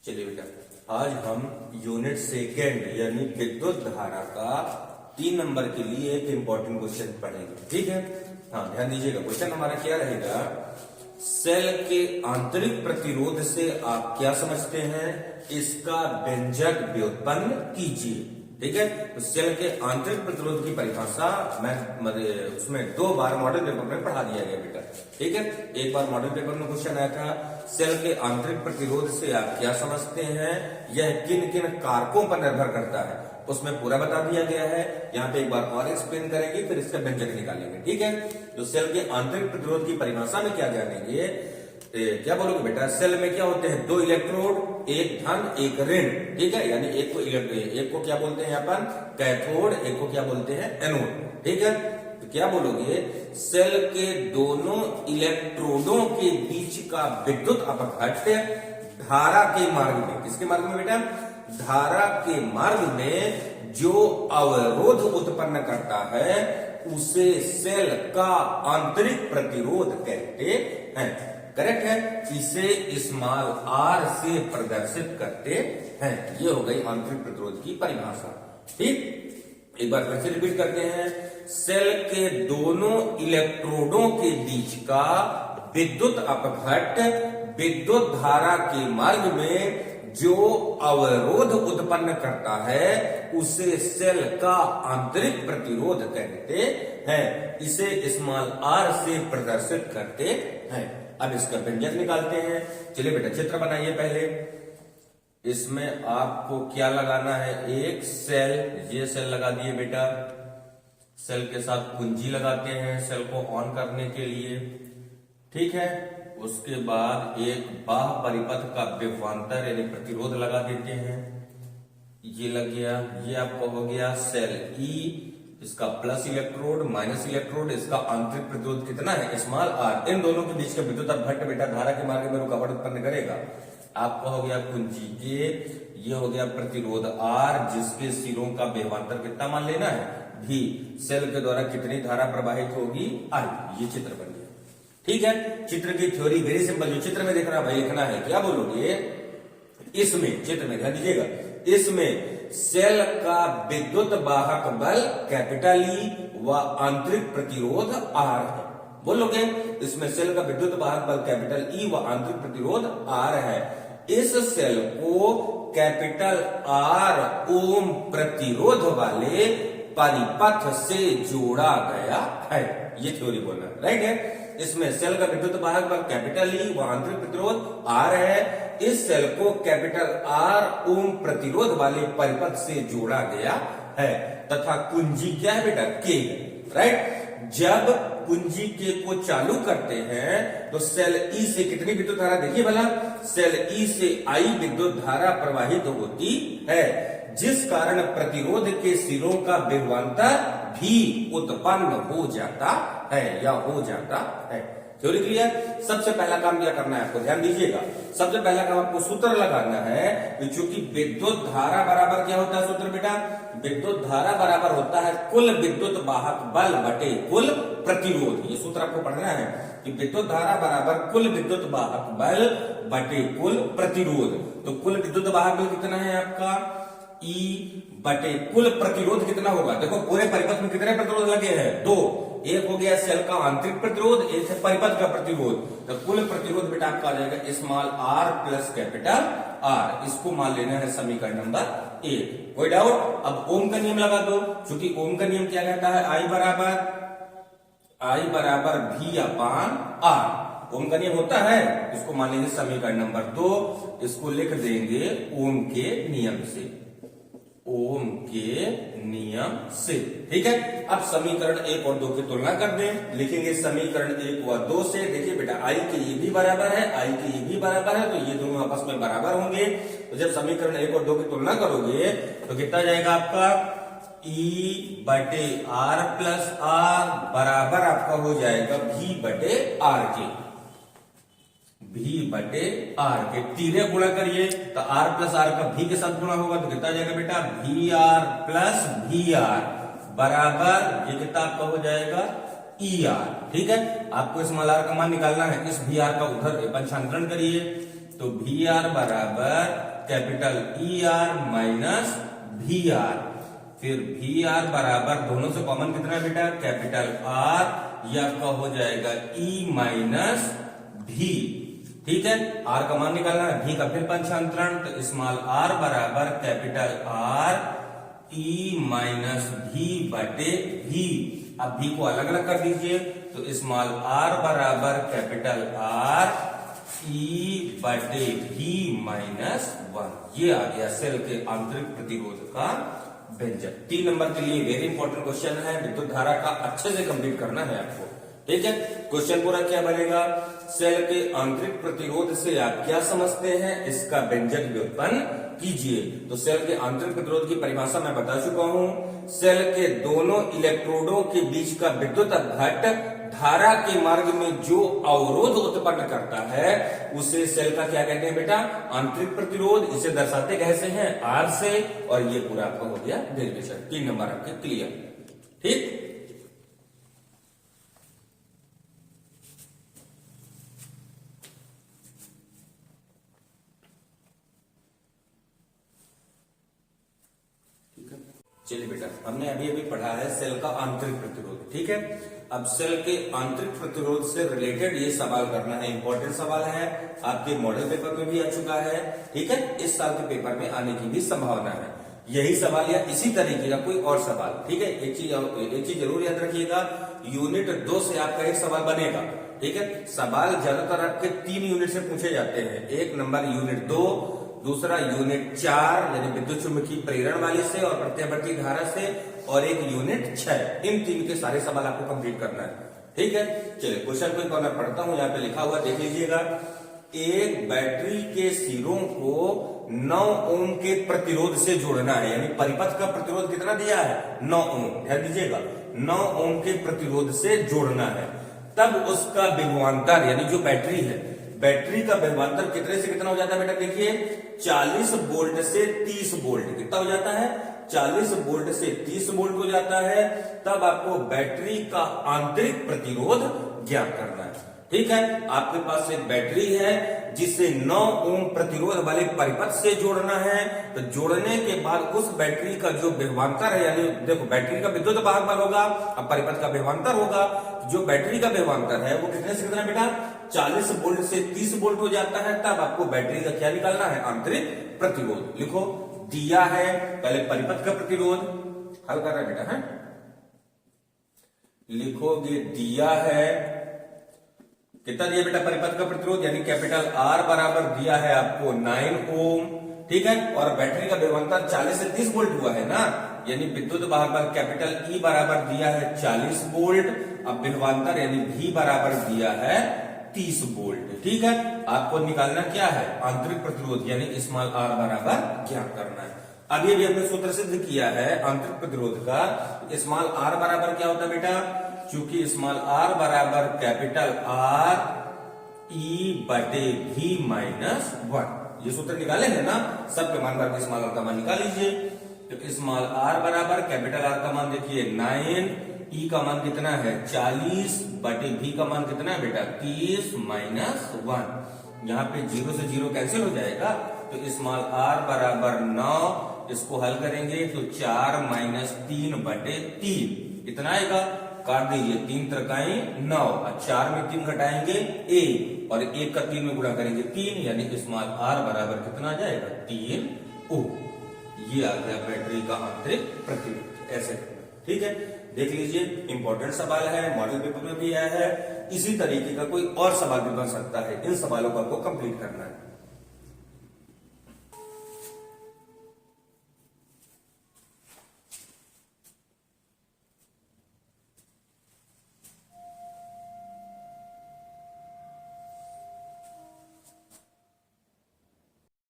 चलिए बेटा, आज हम यूनिट सेकेंड यानी विद्युत धारा का 3 नंबर के लिए एक इंपॉर्टेंट क्वेश्चन पढ़ेंगे। ठीक है, हाँ ध्यान दीजिएगा। क्वेश्चन हमारा क्या रहेगा, सेल के आंतरिक प्रतिरोध से आप क्या समझते हैं, इसका व्यंजक व्युत्पन्न कीजिए। ठीक है, तो सेल के आंतरिक प्रतिरोध की परिभाषा मैं उसमें 2 बार मॉडल पेपर में पढ़ा दिया गया बेटा। ठीक है, एक बार मॉडल पेपर में क्वेश्चन आया था, सेल के आंतरिक प्रतिरोध से आप क्या समझते हैं, यह किन किन कारकों पर निर्भर करता है, उसमें पूरा बता दिया गया है। यहाँ पे एक बार और एक्सप्लेन करेंगे, फिर इसका व्यंजक निकालेंगे। ठीक है, तो सेल के आंतरिक प्रतिरोध की परिभाषा में क्या जानेंगे, क्या बोलोगे बेटा, सेल में क्या होते हैं, 2 इलेक्ट्रोड, एक धन एक ऋण। ठीक है, यानी एक को क्या बोलते हैं अपन कैथोड, एक को क्या बोलते हैं एनोड। ठीक है, तो क्या बोलोगे, सेल के दोनों इलेक्ट्रोडों के बीच का विद्युत अपघट्य धारा के मार्ग में, किसके मार्ग में बेटा, धारा के मार्ग में जो अवरोध उत्पन्न करता है उसे सेल का आंतरिक प्रतिरोध कहते हैं। करेक्ट है, इसे स्मॉल आर से प्रदर्शित करते हैं। ये हो गई आंतरिक प्रतिरोध की परिभाषा। ठीक, एक बार फिर से रिपीट करते हैं, सेल के दोनों इलेक्ट्रोडों के बीच का विद्युत अपघट्य विद्युत धारा के मार्ग में जो अवरोध उत्पन्न करता है उसे सेल का आंतरिक प्रतिरोध कहते हैं। इसे स्मॉल आर से प्रदर्शित करते हैं। अब इसका व्यंजक निकालते हैं। चलिए बेटा, चित्र बनाइए पहले। इसमें आपको क्या लगाना है, एक सेल, ये सेल लगा दिए बेटा, सेल के साथ कुंजी लगाते हैं सेल को ऑन करने के लिए। ठीक है, उसके बाद एक बाह्य परिपथ का विभवांतर यानी प्रतिरोध लगा देते हैं, ये लग गया। ये आपको हो गया सेल ई, इसका प्लस इलेक्ट्रोड माइनस इलेक्ट्रोड, इसका आंतरिक प्रतिरोध कितना है, स्मॉल आर। इन दोनों के बीच का विद्युत अपघट्य बेटा धारा के मार्ग में रुकावट उत्पन्न करेगा। आपका हो गया कुंजी ए, ये हो गया प्रतिरोध आर, जिसके सिरों का विभवांतर कितना मान लेना है, भी। सेल के द्वारा कितनी धारा प्रवाहित होगी, आई। ये चित्र बन गया। ठीक है, चित्र की थ्योरी वेरी सिंपल, जो चित्र में देख रहा भाई लिखना है, क्या बोलोगे, इसमें चित्र में ध्यान दीजिएगा, इसमें सेल का विद्युत वाहक बल कैपिटल ई व आंतरिक प्रतिरोध आर है। बोलोगे, इसमें सेल का विद्युत वाहक बल कैपिटल ई व आंतरिक प्रतिरोध आर है। इस सेल को कैपिटल आर ओम प्रतिरोध वाले परिपथ से जोड़ा गया है। ये थ्योरी बोलना राइट है। इसमें सेल का विद्युत वाहक बल कैपिटल ई व आंतरिक प्रतिरोध आर है। इस सेल को कैपिटल आर ओम प्रतिरोध वाले परिपथ से जोड़ा गया है तथा कुंजी क्या है बेटा, के। राइट, जब कुंजी के को चालू करते हैं तो सेल ई से कितनी विद्युत धारा, देखिए भला, सेल ई से आई विद्युत धारा प्रवाहित होती है, जिस कारण प्रतिरोध के सिरों का विभवांतर भी उत्पन्न हो जाता है या हो जाता है। Theory clear. सबसे पहला काम क्या करना है आपको, ध्यान दीजिएगा, सबसे पहला काम आपको सूत्र लगाना है, क्योंकि विद्युत धारा बराबर क्या होता है सूत्र बेटा, विद्युत धारा बराबर होता है कुल विद्युत वाहक बल बटे कुल प्रतिरोध। ये सूत्र आपको पढ़ना है कि विद्युत धारा बराबर कुल विद्युत वाहक बल बटे कुल प्रतिरोध। तो कुल विद्युत वाहक बल कितना है आपका, ई बटे कुल प्रतिरोध कितना होगा। देखो पूरे परिपथ में कितने प्रतिरोध लगे हैं, 2। एक हो गया सेल का आंतरिक प्रतिरोध, एक है परिपथ का प्रतिरोध। तो कुल प्रतिरोध बेटा आपका आ जाएगा small R plus capital R. इसको मान लेना है समीकरण नंबर 1। कोई डाउट। अब ओम का नियम लगा दो, क्योंकि ओम का नियम क्या कहता है, आई बराबर भी अपान आर। ओम का नियम होता है, इसको मान लेंगे समीकरण नंबर 2। इसको लिख देंगे ओम के नियम से, ओम के नियम से। ठीक है, अब समीकरण 1 और 2 की तुलना कर दें। लिखेंगे समीकरण 1 व 2 से, देखिए बेटा आई के ये भी बराबर है, आई के ये भी बराबर है, तो ये दोनों आपस में बराबर होंगे। तो जब समीकरण 1 और 2 की तुलना करोगे तो कितना जाएगा आपका, ई बटे आर प्लस आर बराबर आपका हो जाएगा भी बटे आर के, भी बटे आर के। तीरे गुणा करिए तो आर प्लस आर का भी के साथ गुणा होगा तो कितना जाएगा बेटा, भी आर प्लस भी आर बराबर, ये कितना आपका हो जाएगा ई आर। ठीक है, आपको स्मॉल आर का मान निकालना है, इस भी आर का उधर पंचांतरण करिए तो भी आर बराबर capital E R minus V R, फिर वी आर बराबर दोनों से कॉमन कितना बेटा कैपिटल आर, या आपका हो जाएगा ई माइनस भी। ठीक है, आर का मान निकालना है, भी का फिर पंचांतरण, तो स्मॉल आर बराबर कैपिटल आर ई माइनस भी बटे भी। अब भी को अलग अलग कर दीजिए, तो स्मॉल आर बराबर कैपिटल आर ई बटे भी माइनस 1। ये आ गया सेल के आंतरिक प्रतिरोध का व्यंजक। 3 नंबर के लिए वेरी इंपॉर्टेंट क्वेश्चन है, विद्युत धारा का अच्छे से कंप्लीट करना है आपको। ठीक है, क्वेश्चन पूरा क्या बनेगा, सेल के आंतरिक प्रतिरोध से आप क्या समझते हैं, इसका व्यंजक व्युत्पन्न कीजिए। तो सेल के आंतरिक प्रतिरोध की परिभाषा मैं बता चुका हूं, सेल के दोनों इलेक्ट्रोडों के बीच का विद्युत घट धारा के मार्ग में जो अवरोध उत्पन्न करता है उसे सेल का क्या कहते हैं बेटा, आंतरिक प्रतिरोध। इसे दर्शाते कैसे हैं, आर से, और ये पूरा आपका हो गया डेरिवेशन। 3 नंबर आपके क्लियर। ठीक, चलिए बेटा, हमने अभी अभी पढ़ा है सेल का आंतरिक प्रतिरोध। ठीक है, अब सेल के आंतरिक प्रतिरोध से रिलेटेड ये सवाल करना है, इंपॉर्टेंट सवाल है, आपके मॉडल पेपर में भी आ चुका है। ठीक है, इस साल के पेपर में आने की भी संभावना है। यही सवाल या इसी तरीके का कोई और सवाल। ठीक है, एक चीज जरूर याद रखिएगा, यूनिट 2 से आपका एक सवाल बनेगा। ठीक है, सवाल ज्यादातर आपके 3 यूनिट से पूछे जाते हैं, एक नंबर यूनिट 2, दूसरा यूनिट 4 यानी विद्युत चुम्बकीय प्रेरण वाली से और प्रत्यावर्ती धारा से, और एक यूनिट 6। इन 3 के सारे सवाल आपको कंप्लीट करना है। ठीक है, चलिए क्वेश्चन को एक बार मैं पढ़ता हूं, यहाँ पे लिखा हुआ देख लीजिएगा। एक बैटरी के सिरों को 9 ओम के प्रतिरोध से जोड़ना है, यानी परिपथ का प्रतिरोध कितना दिया है, 9 ओम। ध्यान दीजिएगा, 9 ओम के प्रतिरोध से जोड़ना है, तब उसका विभवांतर यानी जो बैटरी है, बैटरी का विभवांतर कितने से कितना हो जाता है बेटा, देखिए 40 वोल्ट से 30 वोल्ट। कितना हो जाता है, 40 वोल्ट से 30 वोल्ट हो जाता है। तब आपको बैटरी का आंतरिक प्रतिरोध ज्ञात करना है। ठीक है, आपके पास एक बैटरी है जिसे 9 ओम प्रतिरोध वाले परिपथ से जोड़ना है। तो जोड़ने के बाद उस बैटरी का जो विभवांतर है, यानी देखो बैटरी का विद्युत भागफल होगा, अब परिपथ का विभवांतर होगा। जो बैटरी का विभवांतर है वो कितने से कितना बेटा, 40 वोल्ट से 30 वोल्ट हो जाता है। तब आपको बैटरी का क्या निकालना है, आंतरिक प्रतिरोध। लिखो, दिया है, पहले परिपथ का प्रतिरोध हल कर रहे हैं बेटा, है लिखोगे, दिया है कितना दिया बेटा, परिपथ का प्रतिरोध यानी कैपिटल आर बराबर दिया है आपको 9 ओम। ठीक है, और बैटरी का विभवांतर 40 से 30 वोल्ट हुआ है ना, यानी विद्युत भागफल कैपिटल ई बराबर दिया है 40 वोल्ट। अब विभवांतर यानी भी बराबर दिया है 30 वोल्ट। ठीक है, आपको निकालना क्या है, आंतरिक प्रतिरोध यानी स्मॉल आर बराबर ज्ञात करना है। अभी अभी हमने सूत्र सिद्ध किया है आंतरिक प्रतिरोध का, स्मॉल आर बराबर क्या होता है बेटा, चूंकि स्मॉल आर बराबर कैपिटल आर ई बटे भी माइनस 1। ये सूत्र निकाले हैं ना, सबके मान भर के स्मॉल आर का मान निकाल लीजिए। तो स्मॉल आर बराबर कैपिटल आर का मान देखिए 9, ई का मान कितना है 40 बटे भी का मान कितना है बेटा 30 माइनस 1। यहाँ पे 0 से 0 कैंसिल हो जाएगा, तो स्मॉल आर बराबर 9, इसको हल करेंगे तो 4 माइनस 3 बटे 3 कितना आएगा, काट दीजिए, 3 त्रिकाई 9, 4 में 3 घटाएंगे 1, और 1 का 3 में गुणा करेंगे 3, यानी स्मॉल आर बराबर कितना आ जाएगा 3 ओम। ये आ गया बैटरी का आंतरिक प्रतिरोध। ऐसे, ठीक है, देख लीजिए, इंपॉर्टेंट सवाल है, मॉडल पेपर में भी आया है। इसी तरीके का कोई और सवाल भी बन सकता है, इन सवालों को आपको कंप्लीट करना है।